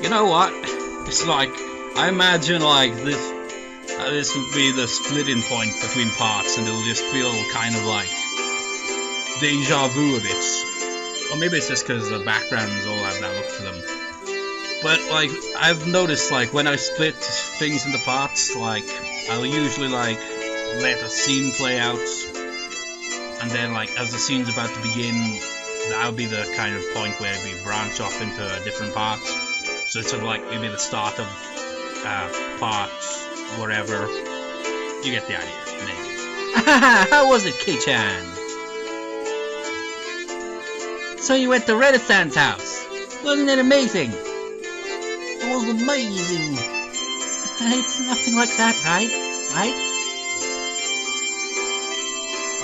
You know what? It's like, I imagine like this would be the splitting point between parts, and it'll just feel kind of like deja vu a bit. Or maybe it's just because the backgrounds all have that look to them. But like, I've noticed like when I split things into parts, like I'll usually like let a scene play out, and then like as the scene's about to begin, that'll be the kind of point where we branch off into different parts. So it's sort of like maybe the start of part wherever. You get the idea, maybe. How was it, Kei-chan? So you went to Renaissance House. Wasn't it amazing? It was amazing. It's nothing like that, right?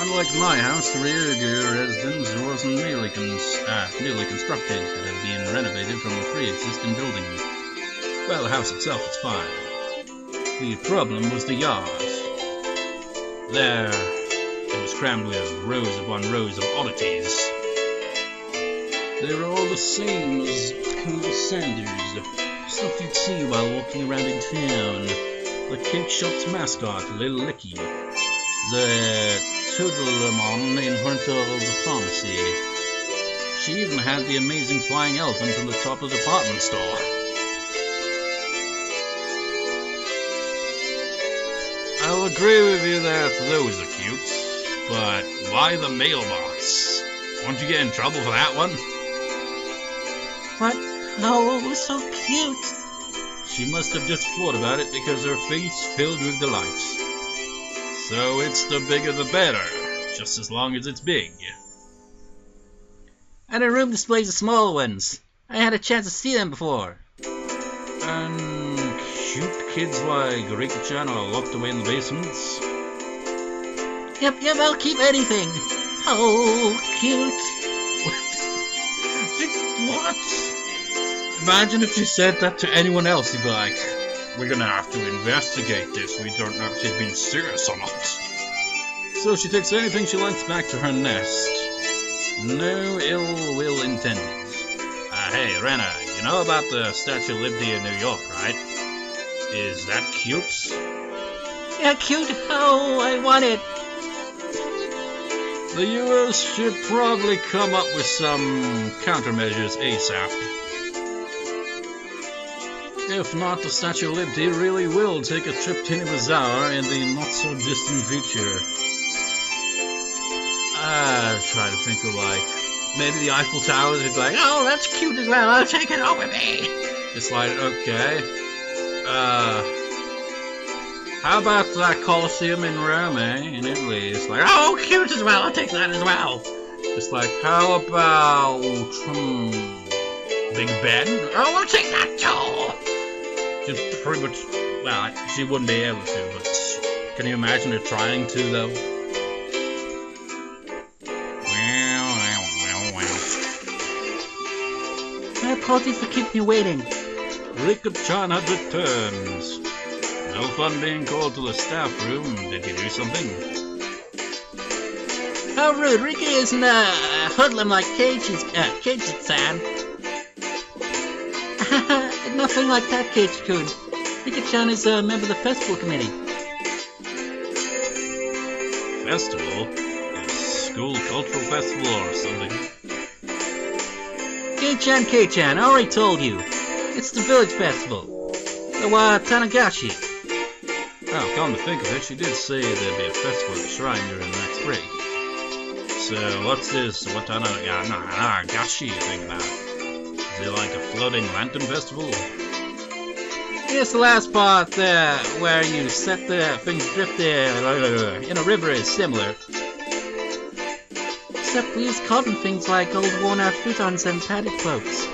Unlike my house, the Ryugu residence wasn't newly constructed. It had been renovated from a pre-existing building. Well, the house itself is fine. The problem was the yard. There, it was crammed with rows upon rows of oddities. They were all the same as Kobe Sanders, the stuff you'd see while walking around in town. The cake shop's mascot, Little Licky. The Toodlemon in front of the pharmacy. She even had the amazing flying elephant on the top of the department store. I'll agree with you that those are cute, but why the mailbox? Won't you get in trouble for that one? What? Oh, it was so cute. She must have just thought about it because her face filled with delight. So it's the bigger the better, just as long as it's big. And her room displays the smaller ones. I had a chance to see them before. And cute kids like Rika-chan are locked away in the basements. Yep, I'll keep anything. Oh, cute. What? Imagine if she said that to anyone else. He'd be like, we're gonna have to investigate this. We don't know if she's been serious or not. So she takes anything she likes back to her nest. No ill will intended. Hey, Rena, you know about the Statue of Liberty in New York, right? Is that cute? Yeah, cute. Oh, I want it. The US should probably come up with some countermeasures ASAP. If not, the Statue of Liberty really will take a trip to Bazaar in the not-so-distant future. I try to think of, like, maybe the Eiffel Tower is like, oh, that's cute as well, I'll take it home with me. It's like, okay. How about that Colosseum in Rome, in Italy? It's like, oh, cute as well, I'll take that as well. It's like, how about, Big Ben? Oh, I'll take that too. Just pretty much, well, she wouldn't be able to, but can you imagine her trying to, though? My apologies for keeping you waiting. Rika-chan had returned. No fun being called to the staff room. Did he do something? How rude. Rika isn't a hoodlum like Keiichi-san. Nothing like that, Keiichi-kun. Rika-chan is a member of the festival committee. Festival? A school cultural festival or something? Kei-chan, I already told you. It's the village festival. The Tanagashi. Oh, come to think of it, she did say there'd be a festival at the shrine during the next break. So, what's this Tanagashi thing about? Is it like a floating lantern festival? Yes, the last part there, where you set the things drift in a river is similar. Except we use cotton things like old worn-out futons and padded cloaks.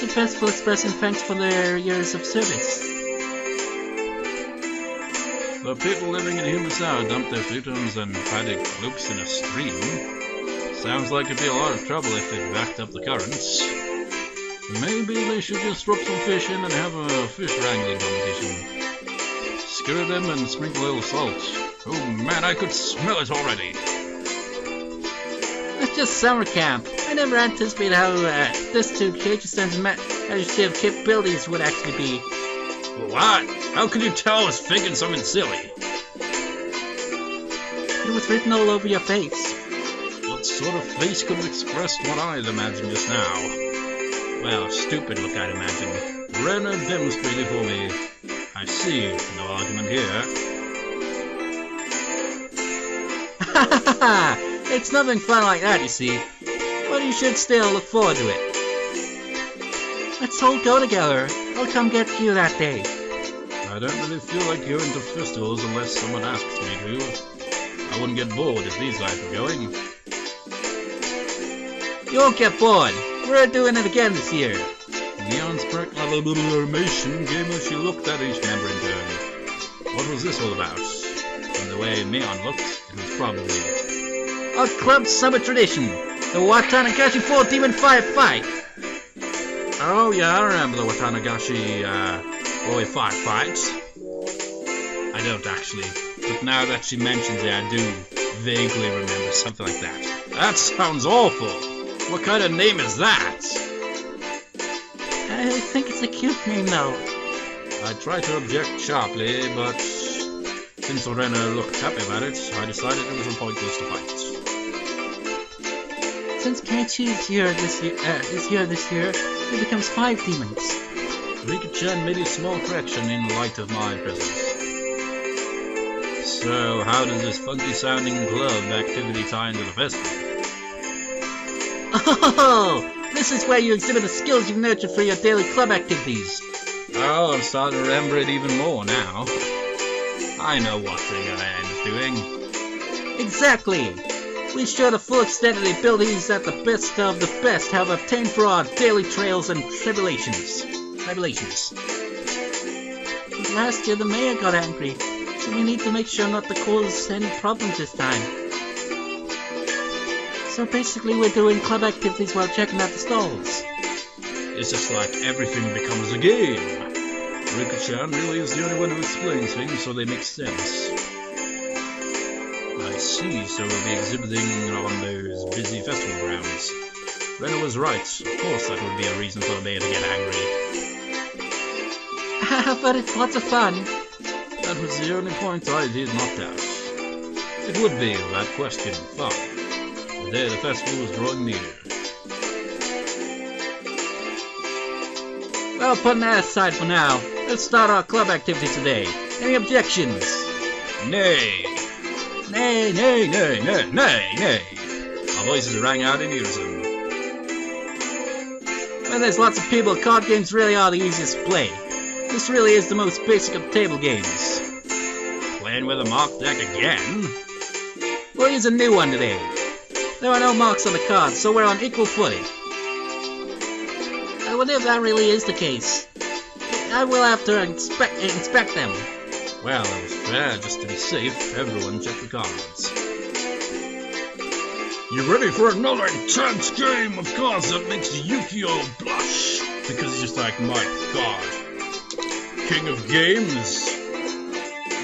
The festival expressing thanks for their years of service. The people living in Higurashi dump their futons and padded cloaks in a stream. Sounds like it'd be a lot of trouble if they backed up the currents. Maybe they should just drop some fish in and have a fish wrangling competition. Skewer them and sprinkle a little salt. Oh man, I could smell it already. It's just summer camp. I I never anticipated how this to Keiichi-san's imaginative capabilities would actually be. What? How could you tell I was thinking something silly? It was written all over your face. What sort of face could have expressed what I'd imagined just now? Well, stupid look I'd imagine. Rena demonstrated for me. I see, no argument here. It's nothing fun like that, you see. But you should still look forward to it. Let's all go together. I'll come get you that day. I don't really feel like going to festivals unless someone asks me to. I wouldn't get bored if these guys were going. You won't get bored. We're doing it again this year. Mion's proclamation gave her she looked at each member in turn. What was this all about? From the way Mion looked, it was probably our club's summer tradition, the Onikakushi 4 Demon Fire Fight. Oh yeah, I remember the Onikakushi boy fight. I don't actually, but now that she mentions it, I do vaguely remember something like that. That sounds awful. What kind of name is that? I think it's a cute name though. I tried to object sharply, but since Rena looked happy about it, I decided it was pointless to fight. Since Keiichi is here this year, it becomes 5 demons. Rika-chan made a small correction in light of my presence. So, how does this funky-sounding club activity tie into the festival? Oh, this is where you exhibit the skills you've nurtured for your daily club activities. Oh, I'm starting to remember it even more now. I know what Rena is doing. Exactly. We show the full extent of the abilities that the best of the best have obtained for our daily trails and tribulations. Last year the mayor got angry, so we need to make sure not to cause any problems this time. So basically we're doing club activities while checking out the stalls. It's just like everything becomes a game. Rika-chan really is the only one who explains things so they make sense. I see, so we'll be exhibiting on those busy festival grounds. Rena was right. Of course that would be a reason for the mayor to get angry. But it's lots of fun. That was the only point I did not doubt. It would be, without question, fun. The day the festival was drawing near. Well, putting that aside for now, let's start our club activity today. Any objections? Nay. Nay. Nay. Our voices rang out in unison. When there's lots of people, card games really are the easiest to play. This really is the most basic of table games. Playing with a marked deck again? We'll use a new one today. There are no marks on the cards, so we're on equal footing. I wonder if that really is the case. I will have to inspect them. Well, it was fair, just to be safe. Everyone check the cards. You ready for another intense game of cards that makes Yukio blush? Because he's just like, my god. King of Games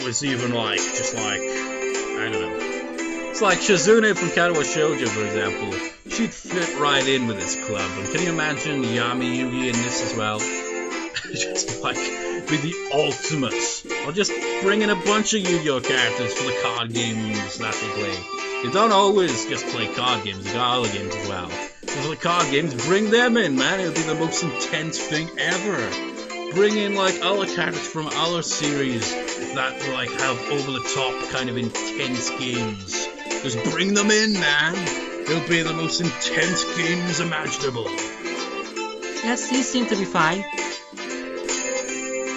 was even like, just like, I don't know. It's like Shizune from Katawa Shoujo, for example. She'd fit right in with this club. And can you imagine Yami Yugi in this as well? Just like, be the ultimate. Or just bring in a bunch of Yu-Gi-Oh characters for the card games that they play. You don't always just play card games, you got other games as well. So for the card games, bring them in, man. It'll be the most intense thing ever. Bring in like other characters from other series that like have over the top kind of intense games. Just bring them in, man. It'll be the most intense games imaginable. Yes, these seem to be fine.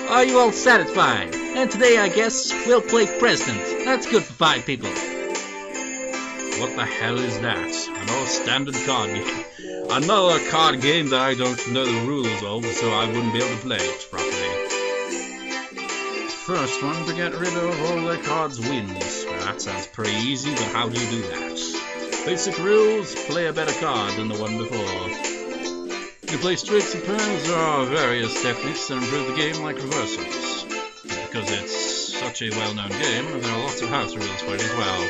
Are you all satisfied? And today, I guess, we'll play President. That's good for 5 people. What the hell is that? Another standard card game. Another card game that I don't know the rules of, so I wouldn't be able to play it properly. First one to get rid of all their cards wins. Well, that sounds pretty easy, but how do you do that? Basic rules, play a better card than the one before. You play straights and pairs, there are various techniques that improve the game like reversals. Because it's such a well-known game, there are lots of house rules for it as well.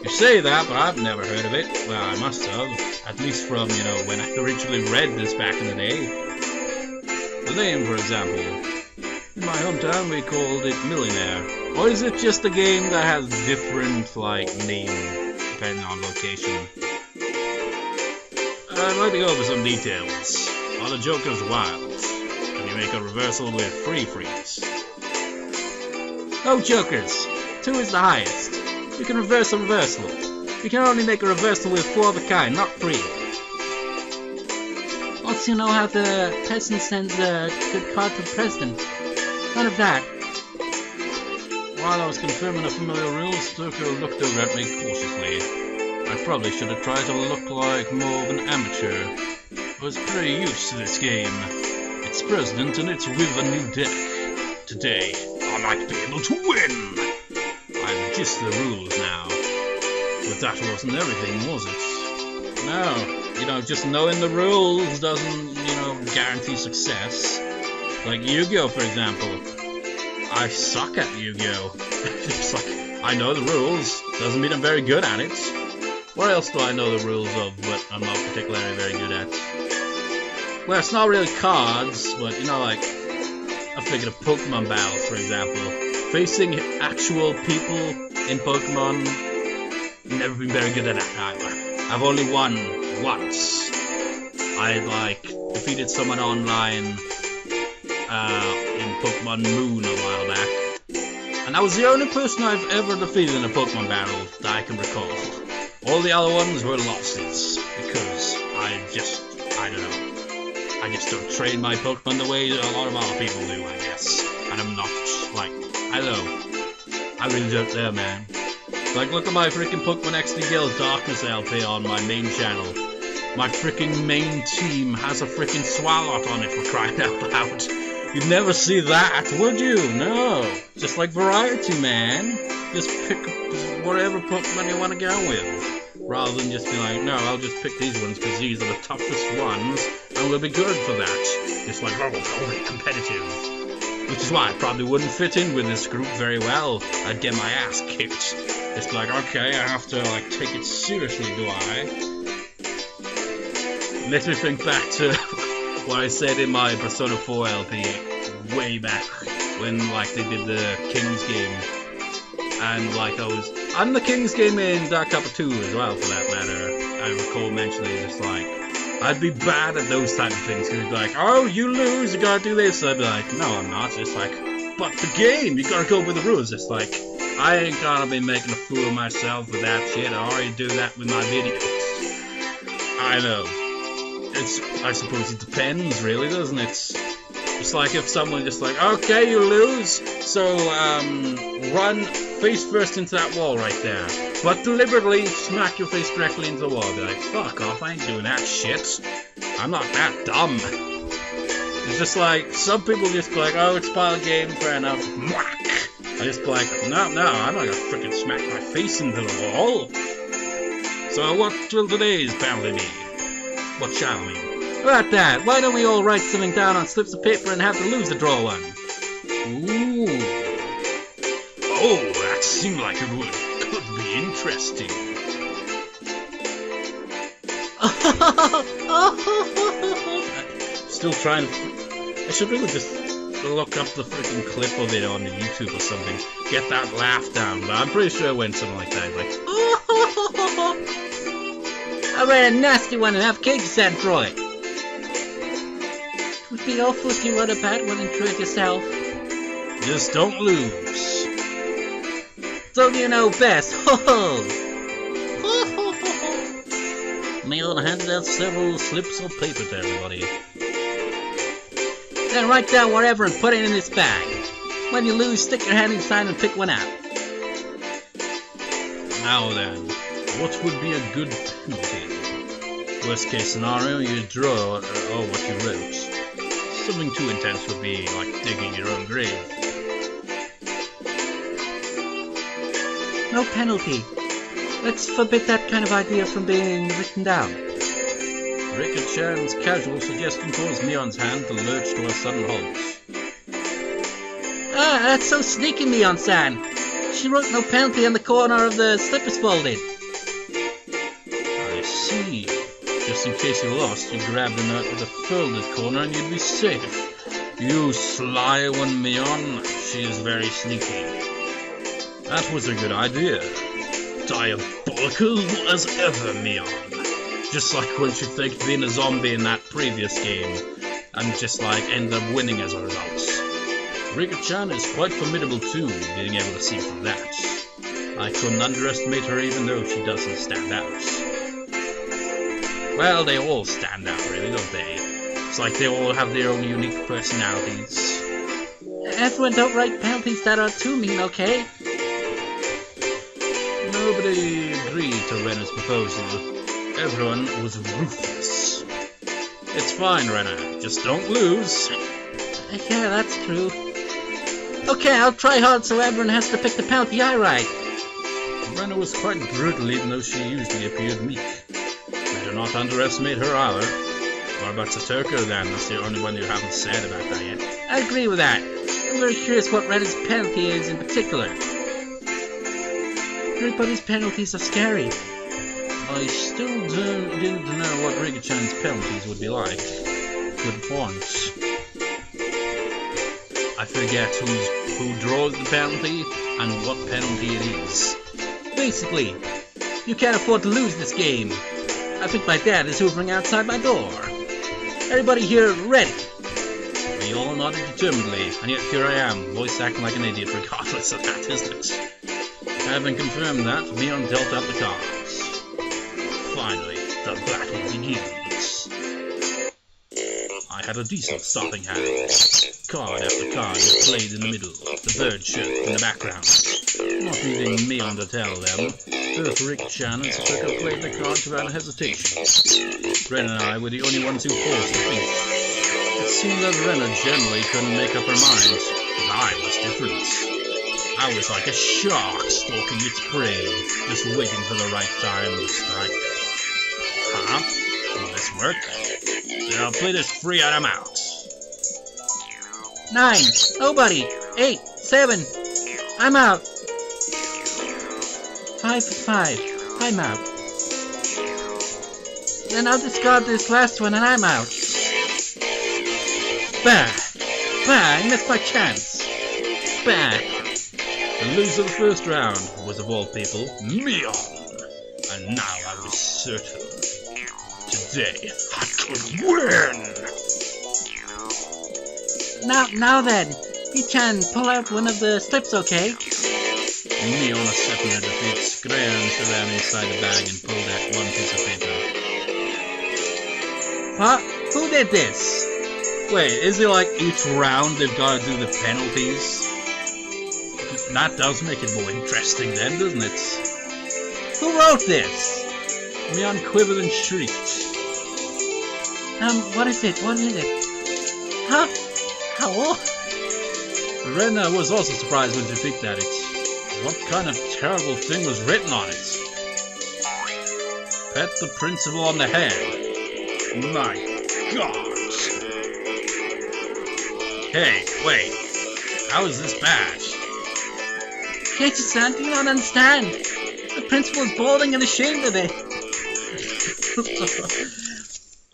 You say that, but I've never heard of it. Well, I must have. At least from, you know, when I originally read this back in the day. The name, for example. In my hometown, we called it Millionaire. Or is it just a game that has different, like, name depending on location? I'd like to go over some details. Are the Jokers wild? Can you make a reversal with free freeze? No Jokers. 2 is the highest. You can reverse a reversal. You can only make a reversal with 4 of a kind, not 3. Also, you know how the president sends a good card to the president. None of that. While I was confirming the familiar rules, Tokyo looked over at me cautiously. I probably should have tried to look like more of an amateur. I was pretty used to this game. It's president and it's with a new deck. Today, I might be able to win! I adjust the rules now. But that wasn't everything, was it? No, you know, just knowing the rules doesn't, you know, guarantee success. Like Yu-Gi-Oh, for example. I suck at Yu-Gi-Oh! It's like, I know the rules, doesn't mean I'm very good at it. What else do I know the rules of, but I'm not particularly very good at? Well, it's not really cards, but, you know, like, I figured a Pokemon battle, for example. Facing actual people in Pokemon, never been very good at that either. I've only won once. I, like, defeated someone online in Pokemon Moon a while back. And that was the only person I've ever defeated in a Pokemon battle that I can recall. All the other ones were losses, because I don't know. I just don't train my Pokemon the way a lot of other people do, I guess. And I'm not, like, I don't know. I really don't know, man. Like, look at my freaking Pokemon XD Guild Darkness LP on my main channel. My freaking main team has a freaking Swalot on it, for crying out loud. You'd never see that, would you? No. Just like variety, man. Just pick whatever Pokemon you want to go with. Rather than just be like, no, I'll just pick these ones because these are the toughest ones and we'll be good for that. Just like, oh, only competitive. Which is why I probably wouldn't fit in with this group very well. I'd get my ass kicked. It's like, okay, I have to, like, take it seriously, do I? Let me think back to what I said in my Persona 4 LP way back when, like, they did the King's game. And, like, I'm the King's game in Dark Copper 2 as well, for that matter. I recall mentioning just, like, I'd be bad at those type of things, because you'd be like, oh, you lose, you gotta do this. I'd be like, no, I'm not. It's like, but the game, you gotta go with the rules. It's like, I ain't gonna be making a fool of myself with that shit. I already do that with my videos. I know. I suppose it depends, really, doesn't it? It's like if someone just like, okay, you lose, so run face first into that wall right there, but deliberately smack your face directly into the wall. Be like, fuck off, I ain't doing that shit. I'm not that dumb. It's just like, some people just be like, oh, it's part of the game, fair enough. Whack! I just be like, no, I'm not gonna freaking smack my face into the wall. So what will today's penalty be? What shall we? About that, why don't we all write something down on slips of paper and have the loser draw one? Ooh. Oh, that seemed like it could be interesting. Still trying to... I should really just look up the freaking clip of it on YouTube or something. Get that laugh down, but I'm pretty sure it went something like that. Like, I read a nasty one and have Keiichi sent draw it. It would be awful if you wrote a bad one and drew it yourself. Just don't lose. Don't you know best? Ho ho! Mion handed out several slips of paper to everybody. Then write down wherever and put it in this bag. When you lose, stick your hand inside and pick one out. Now then, what would be a good penalty? Worst case scenario, you draw what you wrote. Something too intense would be like digging your own grave. No penalty. Let's forbid that kind of idea from being written down. Rika-chan's casual suggestion caused Mion's hand to lurch to a sudden halt. Ah, that's so sneaky, Mion-san. She wrote no penalty on the corner of the slip is folded. just in case you lost, you grab the nut with a folded corner and you'd be safe. You sly one, Mion. She is very sneaky. That was a good idea. Diabolical as ever, Mion. Just like when she faked being a zombie in that previous game, and just like ended up winning as a result. Rika-chan is quite formidable too, being able to see through that. I couldn't underestimate her even though she doesn't stand out. Well, they all stand out really, don't they? It's like they all have their own unique personalities. Everyone don't write penalties that are too mean, okay? Nobody agreed to Rena's proposal. Everyone was ruthless. It's fine, Rena. Just don't lose. Yeah, that's true. Okay, I'll try hard so everyone has to pick the penalty I write. Rena was quite brutal even though she usually appeared meek. Do not underestimate her either. What about Saturko then? That's the only one you haven't said about that yet. I agree with that. I'm very curious what Rena's penalty is in particular. Everybody's penalties are scary. I still didn't know what Rika-chan's penalties would be like. Good point. I forget who draws the penalty and what penalty it is. Basically, you can't afford to lose this game. I think my dad is hoovering outside my door. Everybody here ready? We all nodded determinedly, and yet here I am, voice acting like an idiot regardless of that, isn't it? Having confirmed that, Mion dealt out the cards. Finally, the battle begins. I had a decent starting hand. Card after card was played in the middle, the bird shirt in the background. Not needing Mion to tell them, both Rika-chan and Saturko played the cards without hesitation. Rena and I were the only ones who paused to think. It seemed that Rena generally couldn't make up her mind, but I was different. I was like a shark stalking its prey, just waiting for the right time to strike. Huh? Will this work? Then I'll play this free and I'm out. 9. Nobody. 8. 7. I'm out. 5 for 5. I'm out. Then I'll discard this last one and I'm out. Bah! Bah! I missed my chance. Bah! The loser of the first round was, of all people, Mion. And now I was certain. Today, I could win! Now then, Keiichi, pull out one of the strips, okay? Mion accepted the defeat, scrounged around inside the bag and pulled out one piece of paper. What? Who did this? Wait, is it like each round they've got to do the penalties? That does make it more interesting then, doesn't it? Who wrote this? Mion quivered and shrieked. What is it? What is it? Huh? How? Rena was also surprised when she picked at it. What kind of terrible thing was written on it? Pet the principal on the head. My God. Hey, wait. How is this bad? Keiichi-san, do you not understand? The principal is balding and ashamed of it.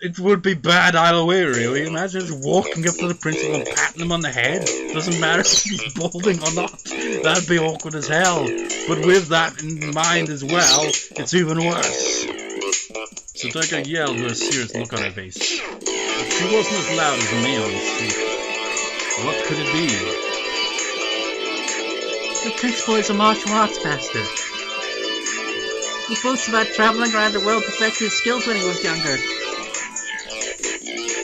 It would be bad either way, really. Imagine just walking up to the principal and patting him on the head. Doesn't matter if he's balding or not. That'd be awkward as hell. But with that in mind as well, it's even worse. Saturko yelled with a serious look on her face. But she wasn't as loud as Mion's shriek. What could it be? The principal is a martial arts master. He boasts about traveling around the world perfecting his skills when he was younger.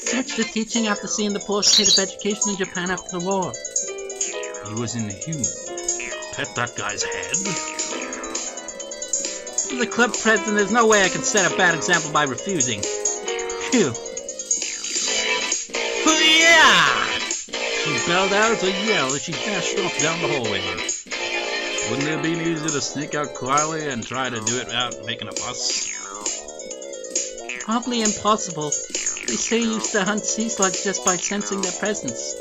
Such the teaching after seeing the poor state of education in Japan after the war. He was inhuman. Pet that guy's head? As a club president, there's no way I can set a bad example by refusing. Phew. Yeah! She bellowed out a yell as she dashed off down the hallway. Wouldn't it have been easier to sneak out quietly and try to do it without making a fuss? Probably impossible. They say you used to hunt sea slugs just by sensing their presence.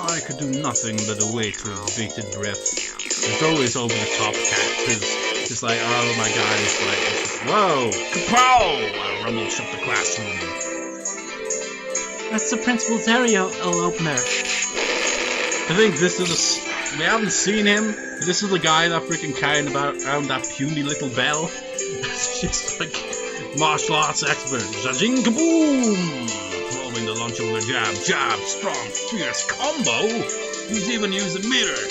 I could do nothing but wait with bated breath. There's always over-the-top characters Just like, oh my god, it's like, whoa, kapow! I rumbled shut the classroom. That's the principal's area opener. I think this is we haven't seen him. This is the guy that freaking carrying around that puny little bell. It's just like martial arts expert. Zajing kaboom! Throwing the lunch over jab, strong, fierce combo. He's even used a mirror.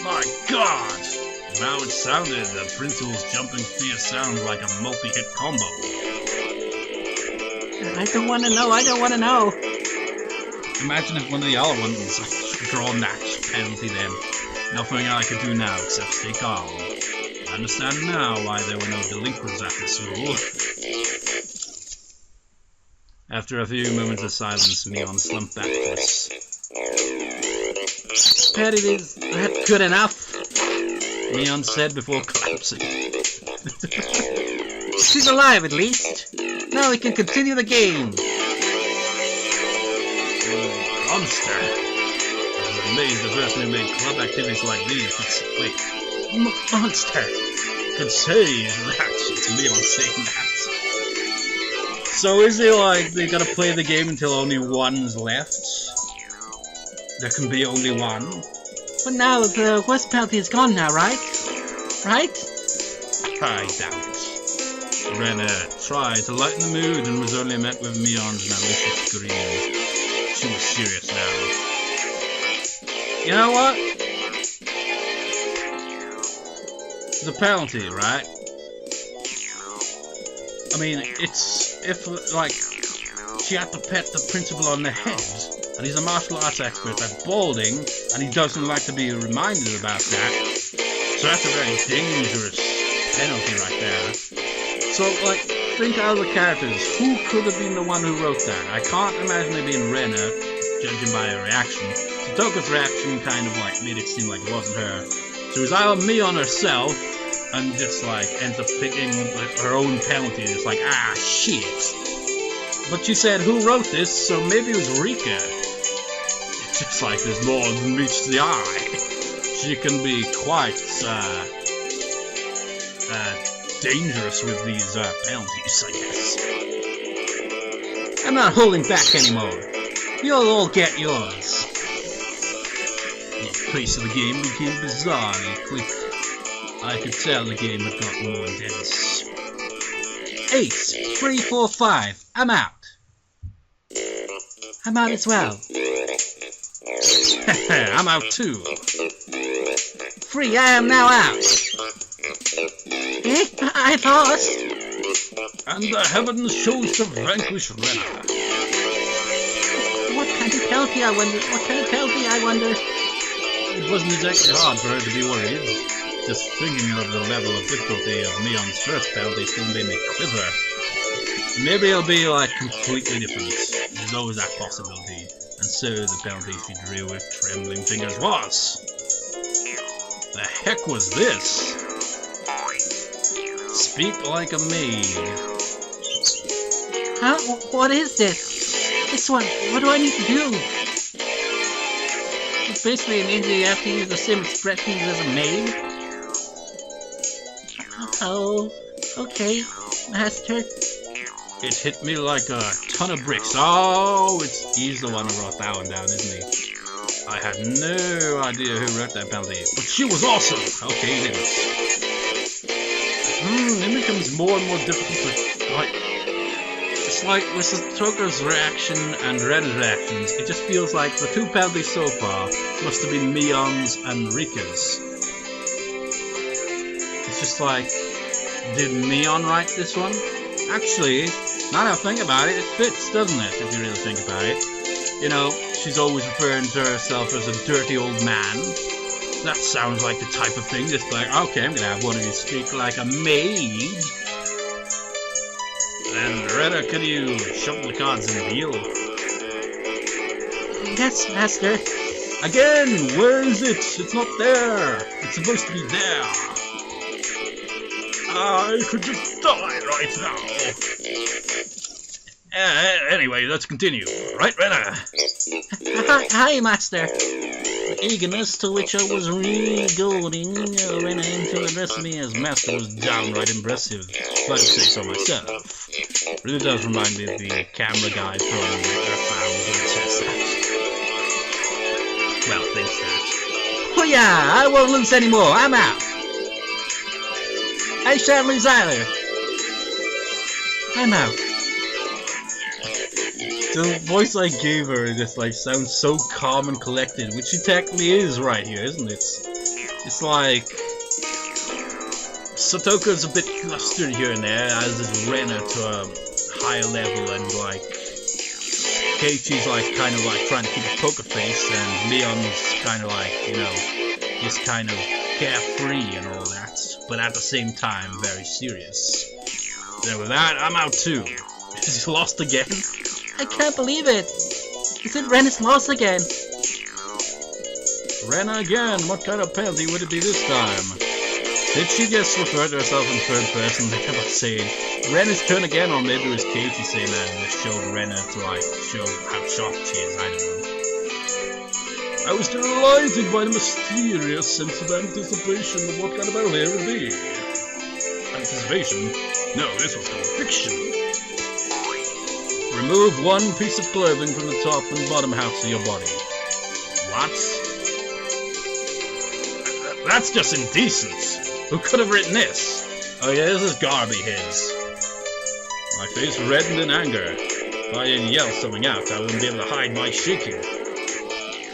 My god! Now it sounded the principal's jumping fierce sounds like a multi-hit combo. I don't want to know. Imagine if one of the other ones like drawn that penalty then. Nothing I could do now except stay calm. I understand now why there were no delinquents at the school. After a few moments of silence, Mion slumped back for us. But it is that good enough? Mion said before collapsing. She's alive at least. Now we can continue the game. Monster! I was amazed the person who made club activities like these Monster! could say that. It's Mion saying that. So is it like they gotta play the game until only one's left? There can be only one? But now the worst penalty is gone now, right? Right? I doubt it. Rena tried to lighten the mood and was only met with Mion's malicious grin. She was serious now. You know what? The penalty, right? I mean, it's if like she had to pet the principal on the head, and he's a martial arts expert at balding, and he doesn't like to be reminded about that. So that's a very dangerous penalty right there. So, like, think out of the characters. Who could have been the one who wrote that? I can't imagine it being Rena, judging by her reaction. Toko's reaction kind of like made it seem like it wasn't her. So it was either Mion herself, and just like ends up picking like, her own penalty. It's like, ah, shit. But she said, who wrote this? So maybe it was Rika. It's just like there's more than meets the eye. She can be quite dangerous with these penalties, I guess. I'm not holding back anymore. You'll all get yours. The pace of the game became bizarrely quick. I could tell the game had got more intense. 8, 3, 4, 5. I'm out. I'm out as well. I'm out too. 3, I am now out. Eh? I lost. And the heavens chose to vanquish Rena. What kind of penalty, I wonder? It wasn't exactly hard for her to be worried. Just thinking of the level of difficulty of Mion's first penalty still made me quiver. Maybe it'll be like completely different. There's always that possibility. And so the penalty she drew with trembling fingers was... The heck was this? Speak like a maid. Huh? What is this? This one, what do I need to do? It basically means you have to use the same expressions as a maid. Oh, okay, Master. It hit me like a ton of bricks. Oh, he's the one who wrote that one down, isn't he? I had no idea who wrote that penalty, but she was awesome. Okay, it is. It becomes more and more difficult to, like, it's like with Toko's reaction and Rena's reactions, it just feels like the two penalties so far must have been Mion's and Rika's. It's just like, did Mion write this one? Actually, now that I think about it, it fits, doesn't it, if you really think about it. You know, she's always referring to herself as a dirty old man. That sounds like the type of thing, just like, okay, I'm gonna have one of you speak like a maid. And Rena, can you shuffle the cards and deal? Yes, Master. Again, where is it? It's not there. It's supposed to be there. I could just die right now. Anyway, let's continue. Right, Rena? Hi, Master. eagerness to which I was really goading Rena into addressing me as master was downright impressive, if I could say so myself. Really does remind me of the camera guy from Earthbound Princess. Well, thanks that. Oh yeah, I won't lose anymore, I'm out! I shan't lose either! I'm out. The voice I gave her just like sounds so calm and collected, which she technically is right here, isn't it? It's like Sotoko's a bit flustered here and there, as is Rena to a higher level, and like Keiichi's like kind of like trying to keep a poker face, and Mion's kind of like, you know, just kind of carefree and all that, but at the same time very serious. Then with that, I'm out too. Is he lost again? I can't believe it! Is it Rena's lost again? Rena again? What kind of penalty would it be this time? Did she just refer to herself in third person like I was saying, Rena's turn again, or maybe it was Keiichi saying that and it showed Rena to like show how shocked she is, I don't know. I was delighted by the mysterious sense of anticipation of what kind of battle it would be. Anticipation? No, this was conviction. Remove one piece of clothing from the top and bottom halves of your body. What? That's just indecent. Who could have written this? Oh yeah, this is Garby his. My face reddened in anger. If I didn't yell something out, I wouldn't be able to hide my shaking.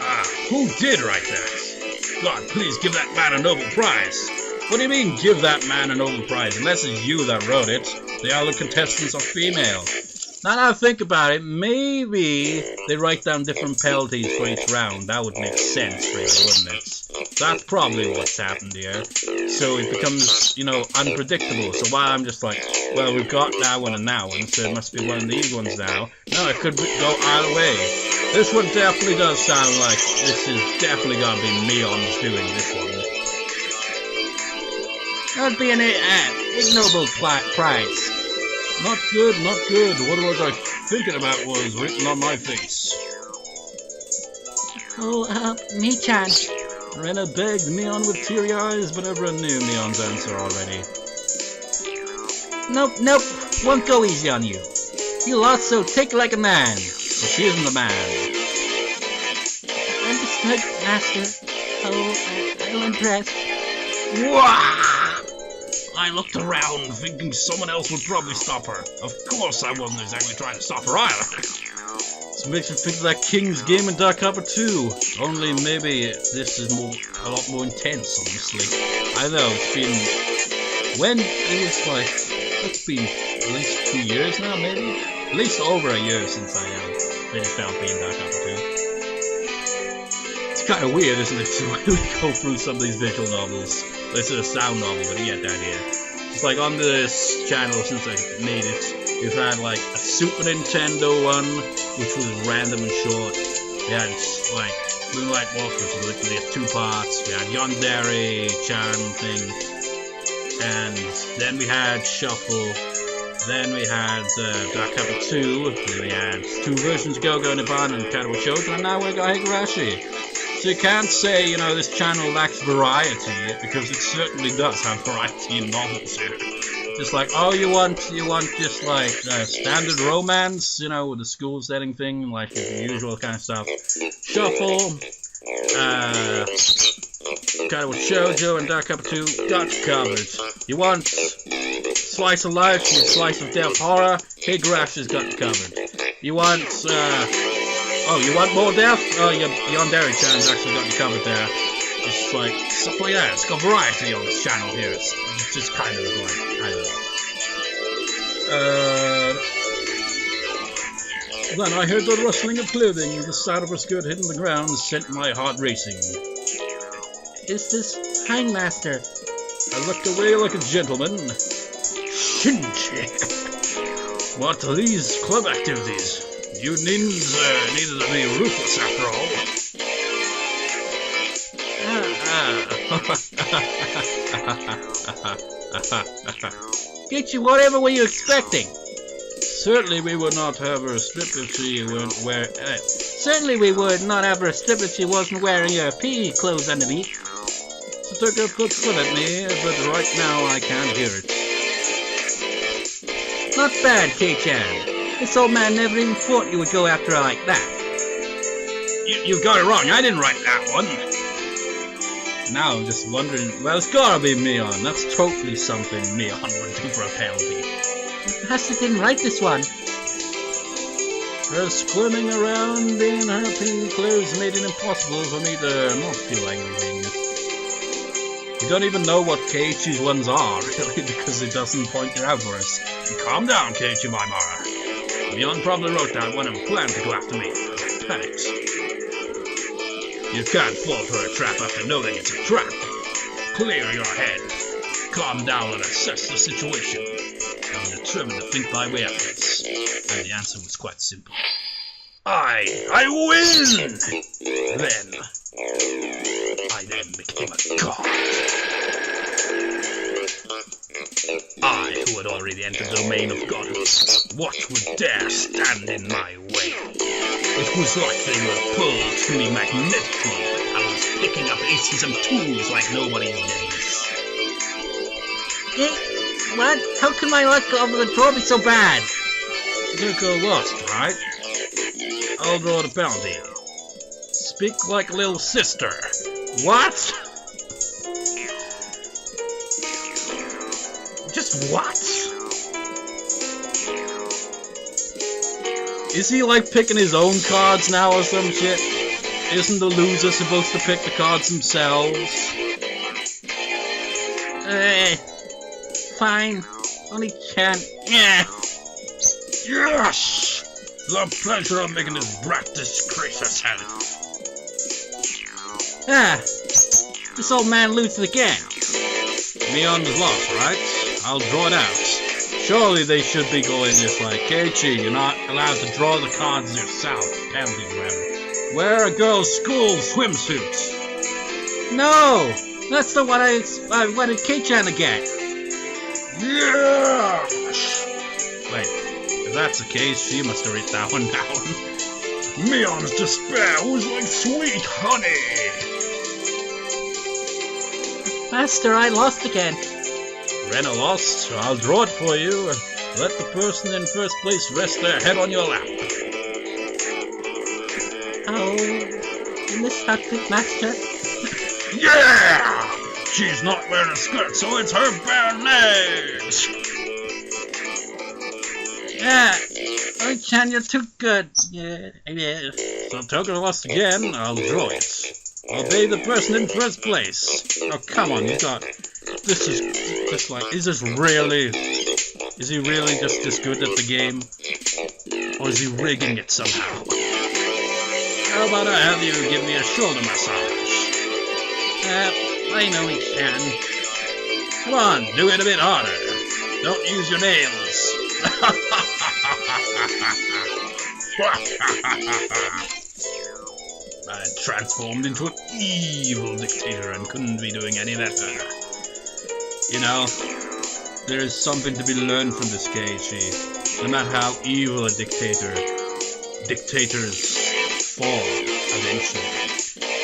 Ah, who did write that? God, please give that man a Nobel Prize. What do you mean, give that man a Nobel Prize? Unless it's you that wrote it. The other contestants are female. Now that I think about it, maybe they write down different penalties for each round. That would make sense, really, wouldn't it? That's probably what's happened here. So it becomes, you know, unpredictable. So while I'm just like, well, we've got that one and that one, so it must be one of these ones now. No, it could go either way. This one definitely does sound like this is definitely gonna be Mion's doing this one. That would be an ignoble prize. Not good, not good. What was I thinking about was written on my face. Oh, me-chan. Rena begged Mion with teary eyes, but everyone knew Mion's answer already. Nope, nope. Won't go easy on you. You lost, so take it like a man. But she isn't a man. Understood, master. Oh, I'm impressed. Wah! I looked around, thinking someone else would probably stop her. Of course I wasn't exactly trying to stop her either. This makes me think of that King's game in Dark Copper 2. Only maybe this is a lot more intense, honestly. I know, it's been... When it was like... It's been at least 2 years now, maybe? At least over a year since I finished out being Dark Copper 2. It's kind of weird, isn't it, to really go through some of these visual novels. This is a sound novel, but you get the idea. It's like on this channel, since I made it, we've had like a Super Nintendo one, which was random and short. We had like Moonlight Wolf, which was literally 2 parts. We had Yandere-chan thing. And then we had Shuffle. Then we had Dark Copper 2. Then we had 2 versions, Go-Go Nippon and Kaido Shoujo, and now we got Higurashi. So you can't say, you know, this channel lacks variety, because it certainly does have variety in novels here. Just like, oh, you want just like standard romance, you know, with the school setting thing, like the usual kind of stuff. Shuffle, kind of with Shoujo and Dark Copper 2, got you covered. You want slice of life and slice of death horror, Higurashi's got you covered. You want, oh, you want more death? Oh, Yandere-chan's actually got you covered there. It's like, stuff like that. It's got variety on this channel here. It's just kind of like, I don't know. Then I heard the rustling of clothing. The sound of her skirt hitting the ground sent my heart racing. Is this Hangmaster? I looked away like a gentleman. Shinji. What are these club activities? You needn't to be ruthless after all. Get you, whatever were you expecting? Certainly we would not have her strip if she weren't wearing... Certainly we would not have her strip if she wasn't wearing her PE clothes underneath. She took her foot at me, but right now I can't hear it. Not bad, Kei-chan. This old man never even thought you would go after her like that. You've got it wrong. I didn't write that one. Now I'm just wondering, well, it's gotta be Mion. That's totally something Mion would do for a penalty. Master didn't write this one. Her squirming around in her pink clothes made it impossible for me to not feel anything. We don't even know what Keiichi's ones are, really, because it doesn't point it out for us. Calm down, Keiichi Maebara. Mion probably wrote that one and planned to go after me. Panics. You can't fall for a trap after knowing it's a trap. Clear your head. Calm down and assess the situation. I'm determined to think my way out of this. And the answer was quite simple. I win! Then I became a god. I, who had already entered the domain of godhood, what would dare stand in my way? It was like they were pulled to me magnetically. I was picking up aces and tools like nobody's days. What? How can my luck over the draw be so bad? You go lost, right? I'll draw the penalty. Speak like a little sister. What? Just what? Is he like picking his own cards now or some shit? Isn't the loser supposed to pick the cards themselves? Fine. Only can. Yeah. Yes! The pleasure of making this brat disgrace herself. This old man loses again. Mion was lost, right? I'll draw it out. Surely they should be going this like, Keiichi, you're not allowed to draw the cards yourself. Penalty, whatever. Wear a girl's school swimsuit. No! That's the one I wanted Kei-chan to get. Yes! Wait, if that's the case, she must have written that one down. Mion's despair was like sweet honey. Master, I lost again. Rena lost, so I'll draw it for you. Let the person in first place rest their head on your lap. Oh, in this outfit, Master? Yeah! She's not wearing a skirt, so it's her bare legs! Yeah, Chan, you're too good. Yeah. So Toker lost again, I'll draw it. Obey the person in first place. Oh, come on, you got... This is just like... Is he really just this good at the game? Or is he rigging it somehow? How about I have you give me a shoulder massage? I know he can. Come on, do it a bit harder. Don't use your nails. I transformed into an evil dictator and couldn't be doing any better. You know, there is something to be learned from this Keiichi. No matter how evil a dictators fall eventually.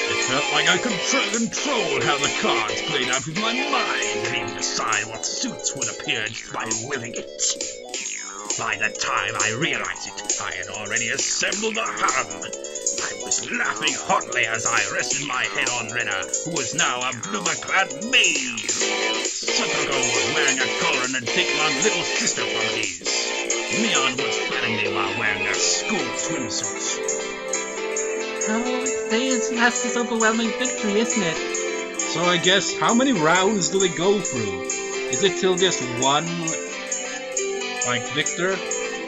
It felt like I could control how the cards played out with my mind and even decide what suits would appear just by willing it. By the time I realized it, I had already assembled a harem. I was laughing hotly as I rested my head on Rena, who was now a bloomer-clad maid. Satoko was wearing a collar and had taken on little sister qualities. Mion was flatting me while wearing a school swimsuit. Oh, today is Master's overwhelming victory, isn't it? So I guess, how many rounds do they go through? Is it till just one, like, victor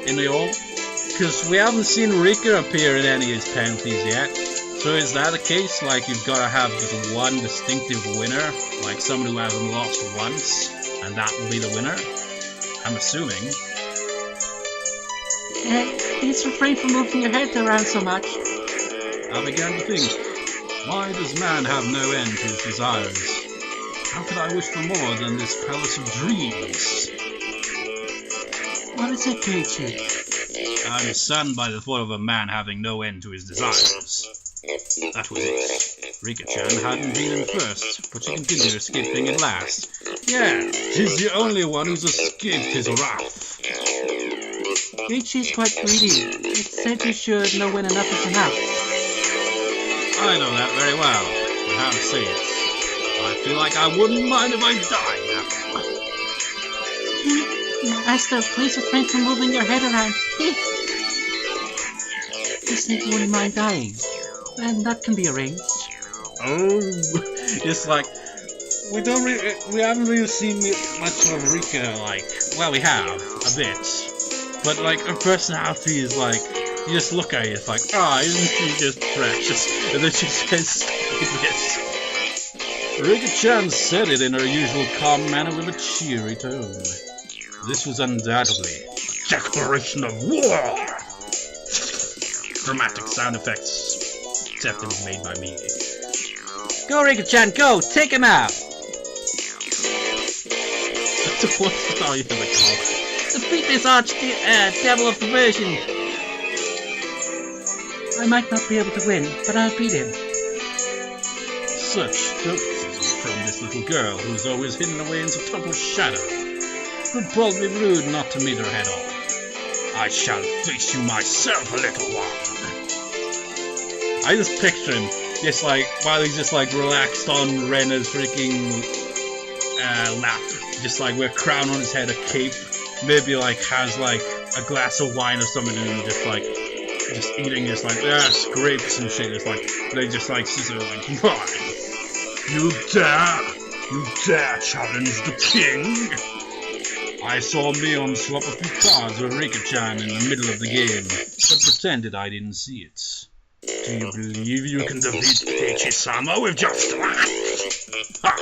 in the all? Because we haven't seen Rika appear in any of his penalties yet. So is that the case? Like, you've got to have just one distinctive winner? Like someone who hasn't lost once, and that will be the winner? I'm assuming. Please refrain from moving your head around so much. I began to think, why does man have no end to his desires? How could I wish for more than this palace of dreams? What is it, Keiichi? I'm saddened by the thought of a man having no end to his desires. That was it. Rika-chan hadn't been in first, but she continued escaping at last. Yeah, she's the only one who's escaped his wrath. Keiichi's quite greedy. It's said you should know when enough is enough. I know that very well, but how to say it? I feel like I wouldn't mind if I died now. Master, please refrain from moving your head around. This nigga wouldn't mind dying. And that can be arranged. Oh, it's like we haven't really seen much of Rika. Like, well, we have a bit, but like her personality is like, you just look at it, it's like, isn't she just precious? And then she says this. Rika-chan said it in her usual calm manner with a cheery tone. This was undoubtedly a declaration of war. Dramatic sound effects. Except it was made by me. Go, Rika-chan, go! Take him out! What are you gonna call? Defeat this devil of perversion! I might not be able to win, but I'll beat him. Such stoicism from this little girl who's always hidden away in the total shadow. It would probably be rude not to meet her head on. I shall face you myself, little one. I just picture him, just like, while he's just like relaxed on Rena's freaking lap, just like with a crown on his head, a cape, maybe like has like a glass of wine or something, and just like, just eating just like, grapes and shit, just like, they just like, sit there like, you dare challenge the king? I saw Mion swap a few cards with Rika-chan in the middle of the game, but pretended I didn't see it. Do you believe you can defeat Keiichi-sama with just that? Ha!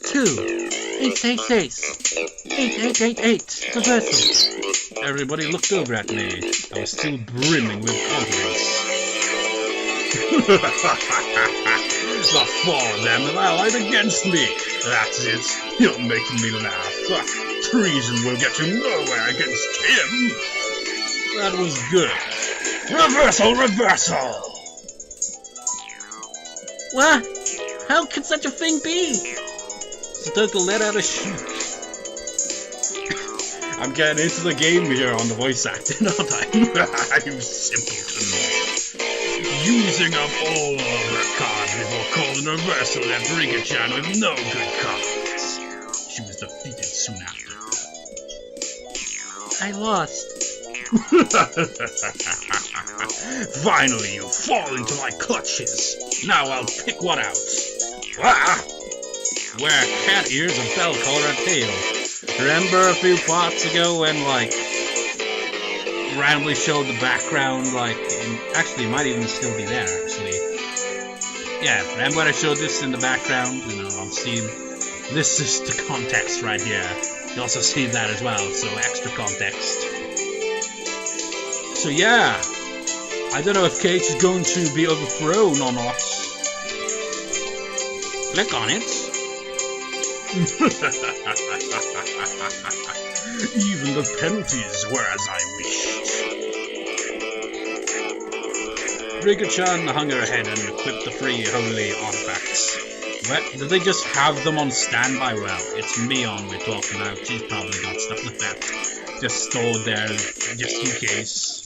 2, 8, 8, 8, 8, 8, 8, reversal. Everybody looked over at me. I was still brimming with confidence. The four of them have allied against me. That's it. You're making me laugh. Treason will get you nowhere against him. That was good. Reversal! What? How could such a thing be? Stoker let out a shriek. I'm getting into the game here on the voice acting, aren't I? You simpleton. Using up all of her cards before calling reversal left Rika-chan with no good cards. She was defeated soon after. I lost. Finally, you fall into my clutches. Now I'll pick one out. Ah! Wear cat ears, a bell collar, a tail. Remember a few parts ago when, like, randomly showed the background, like, actually, it might even still be there, actually. Yeah, remember when I showed this in the background, on Steam? This is the context right here. You also see that as well, so extra context. So yeah, I don't know if Keiichi is going to be overthrown or not. Click on it. Even the penalties were as I wished. Rika-chan hung her head and equipped the three holy artifacts. But did they just have them on standby? Well, it's Mion we're talking about. She's probably got stuff like that just stored there just in case.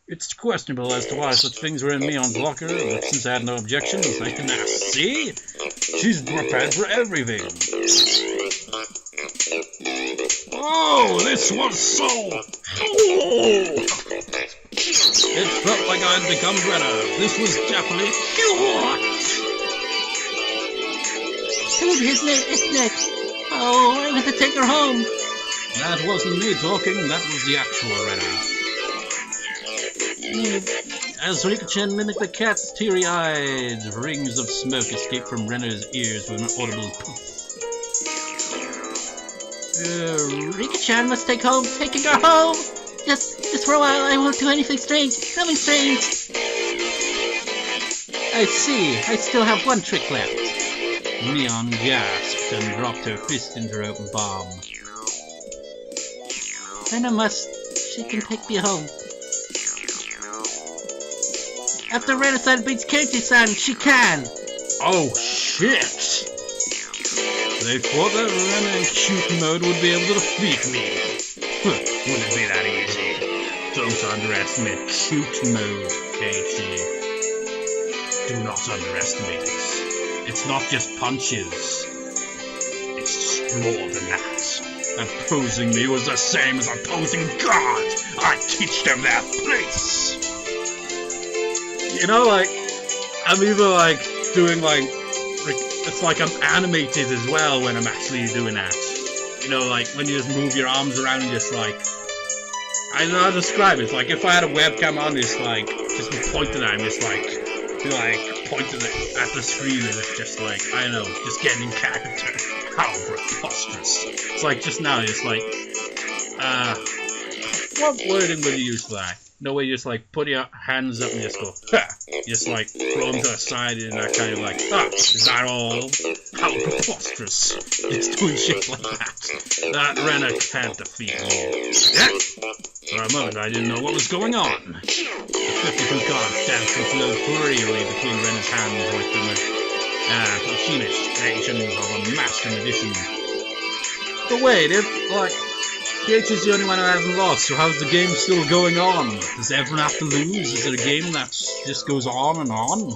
It's questionable as to why such things were in Mion's locker, but since I had no objections, I can ask. See? She's prepared for everything. Oh, this was so... Oh! It felt like I'd become Rena. This was definitely... Dude, his neck, isn't it? Oh, I want to take her home. That wasn't me talking, that was the actual Rena. As Rika-chan mimicked the cat's teary-eyed, rings of smoke escaped from Rena's ears with an audible poof. Rika-chan must taking her home! Just for a while, I won't do anything strange. Nothing strange! I see, I still have one trick left. Mion gasped and dropped her fist into her open palm. Rena she can take me home. After Rena-san beats Keiichi-san, she can! Oh shit! They thought that Rena in Kyute mode would be able to defeat me. Wouldn't be that easy. Don't underestimate Kyute mode, Keiichi. Do not underestimate it. It's not just punches. It's more than that. Opposing me was the same as opposing God. I teach them their place. You know, like, I'm even like doing like, it's like I'm animated as well when I'm actually doing that. You know, like when you just move your arms around and just like, I don't know how to describe it. It's like if I had a webcam on, just like, just be pointing at him, just like pointing at the screen, and it's just like, I don't know, just getting in character. How preposterous. It's like just now, it's like, what wording would you use for that? No way, you just like put your hands up and just go, ha! Just like throw them to the side and that kind of like, is that all? How preposterous. It's doing shit like that. That Rena can't defeat me. Yeah. For a moment, I didn't know what was going on. The 52 cards danced and flowed freely between Rena's hands with the machinations of a master magician. But wait, if, like, Keiichi's the only one who hasn't lost, so how's the game still going on? Does everyone have to lose? Is it a game that just goes on and on?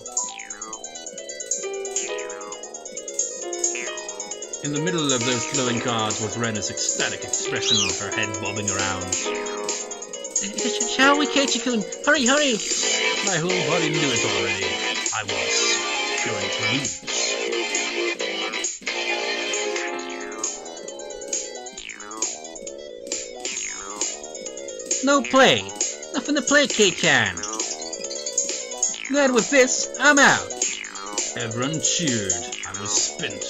In the middle of those flowing cards was Rena's ecstatic expression, her head bobbing around. Shall we, Keiichi-kun? Hurry, hurry! My whole body knew it already. I was going to lose. No play. Nothing to play, Kei-chan. Glad with this, I'm out. Everyone cheered. I was spent.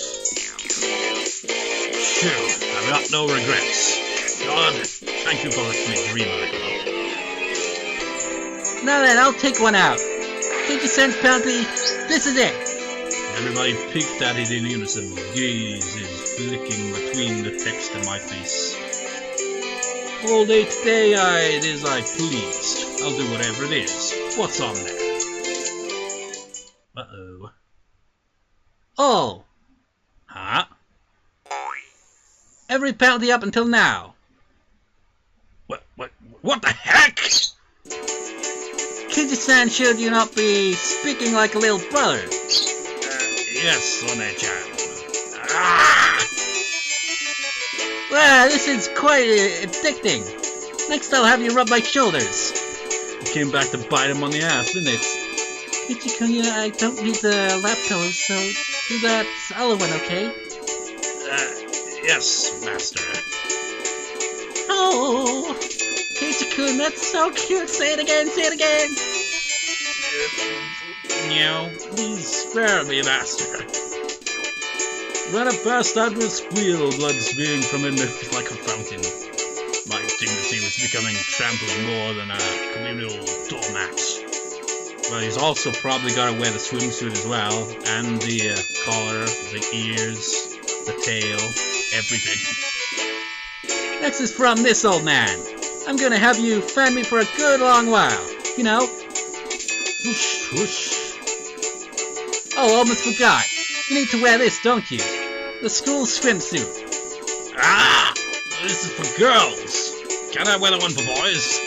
Phew, I've got no regrets. God, thank you for letting me dream a little. Now then, I'll take one out. Keiichi-san's penalty, this is it. Everybody peeked at it in unison, gazes flicking between the text and my face. All day today, it is I pleased. I'll do whatever it is. What's on there? Uh-oh. Oh. Huh? Every penalty up until now. What the heck? Keiichi-san should you not be speaking like a little brother. Yes, One-chan. Wow, this is quite addicting. Next I'll have you rub my shoulders. It came back to bite him on the ass, didn't it? Keiichi-kun, I don't need the lap pillows, so do that other one, okay? Yes, master. Oh, Keiichi-kun, that's so cute. Say it again, say it again. No, please spare me, master. Rena burst out with a squeal, blood spewing from her nose like a fountain. My dignity was becoming trampled more than a communal doormat. Well, he's also probably got to wear the swimsuit as well, and the collar, the ears, the tail, everything. Next is from this old man. I'm gonna have you fan me for a good long while. You know. Whoosh, whoosh. Oh, almost forgot. You need to wear this, don't you? The school swimsuit. Ah! This is for girls. Can I wear the one for boys?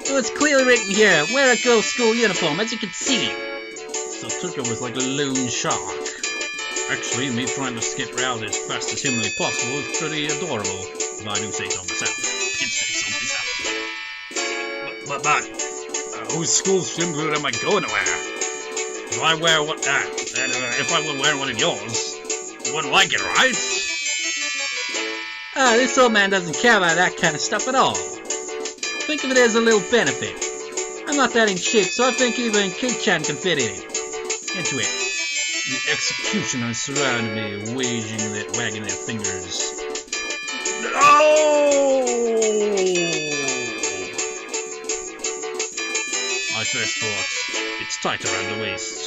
Oh, it's clearly written here. Wear a girl's school uniform, as you can see. Satuka was like a lone shark. Actually, me trying to skip around as fast as humanly possible is pretty adorable, if I do say so myself. But whose school swimsuit am I going to wear? If I wear what that, and if I would wear one of yours, you wouldn't like it, right? This old man doesn't care about that kind of stuff at all. Think of it as a little benefit. I'm not that in shape, so I think even Kei-chan can fit into it. The executioners surrounded me, wagging their fingers. Oh! My first thought, it's tight around the waist.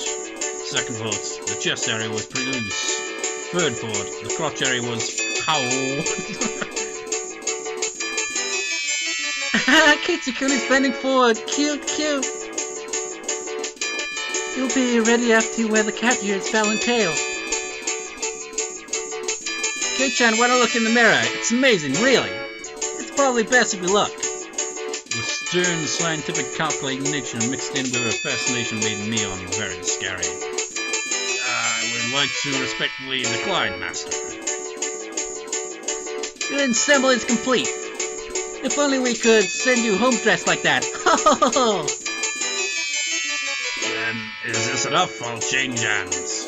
Second thought, the chest area was pretty loose. Third thought, the crotch area was... Ow! Keiichi-kun is bending forward. Cute, cute. You'll be ready after you wear the cat ears, fell and tail. Kei-chan, why don't look in the mirror? It's amazing, really. It's probably best if you look. The stern, scientific, calculating nature mixed in with her fascination made Mion very scary. I would like to respectfully decline, Master. Your ensemble is complete. If only we could send you home dressed like that. Ho ho ho ho! Then, is this enough? I'll change hands.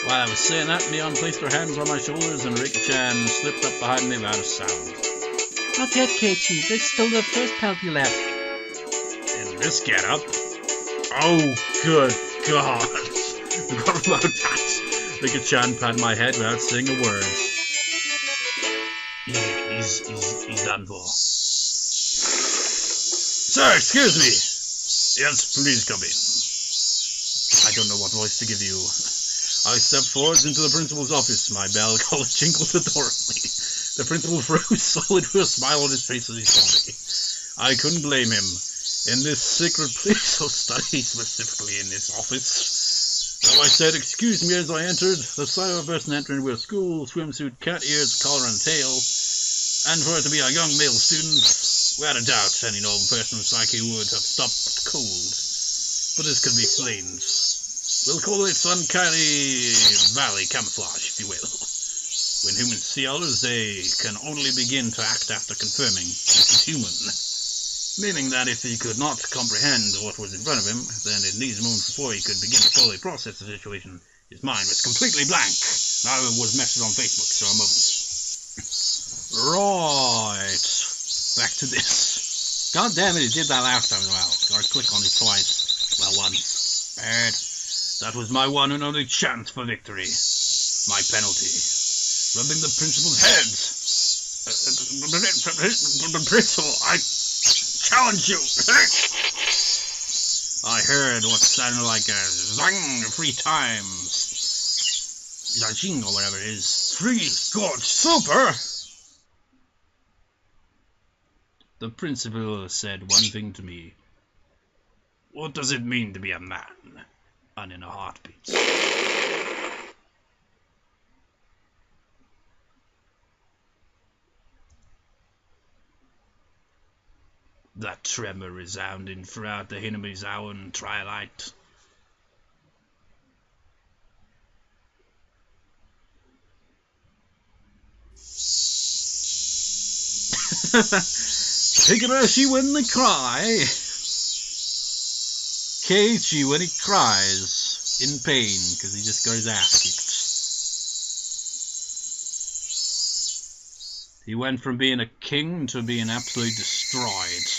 While I was saying that, Mion placed her hands on my shoulders and Rika-chan slipped up behind me without a sound. Not yet, Keiichi. There's still the first pelt you left. In this getup? Oh, good God! What about that? Rika-chan patted my head without saying a word. He's done for. Sir, excuse me! Yes, please come in. I don't know what voice to give you. I stepped forward into the principal's office. My bell collar jingled adorably. The principal froze, solid with a smile on his face as he saw me. I couldn't blame him. In this secret place of study, specifically in this office. So I said, excuse me as I entered. The sight of a person entering with a school swimsuit, cat ears, collar and tail, and for it to be a young male student, without a doubt any normal person's psyche would have stopped cold. But this can be explained. We'll call it uncanny valley camouflage, if you will. When humans see others, they can only begin to act after confirming this is human. Meaning that if he could not comprehend what was in front of him, then in these moments before he could begin to fully process the situation, his mind was completely blank. Now it was messages on Facebook, so a moment. Right. Back to this. God damn it, he did that last time as well. Gotta click on it twice. Well, once. Bad. That was my one and only chance for victory. My penalty. Rubbing the principal's head. Principal, I challenge you. I heard what sounded like a zang 3 times. Zajing or whatever it is. 3 good super. The principal said one thing to me. What does it mean to be a man? And in a heartbeat. That tremor resounding throughout the Hinami's hour and twilight. Higurashi when they cry. Keiichi when he cries in pain because he just got his ass kicked. He went from being a king to being absolutely destroyed.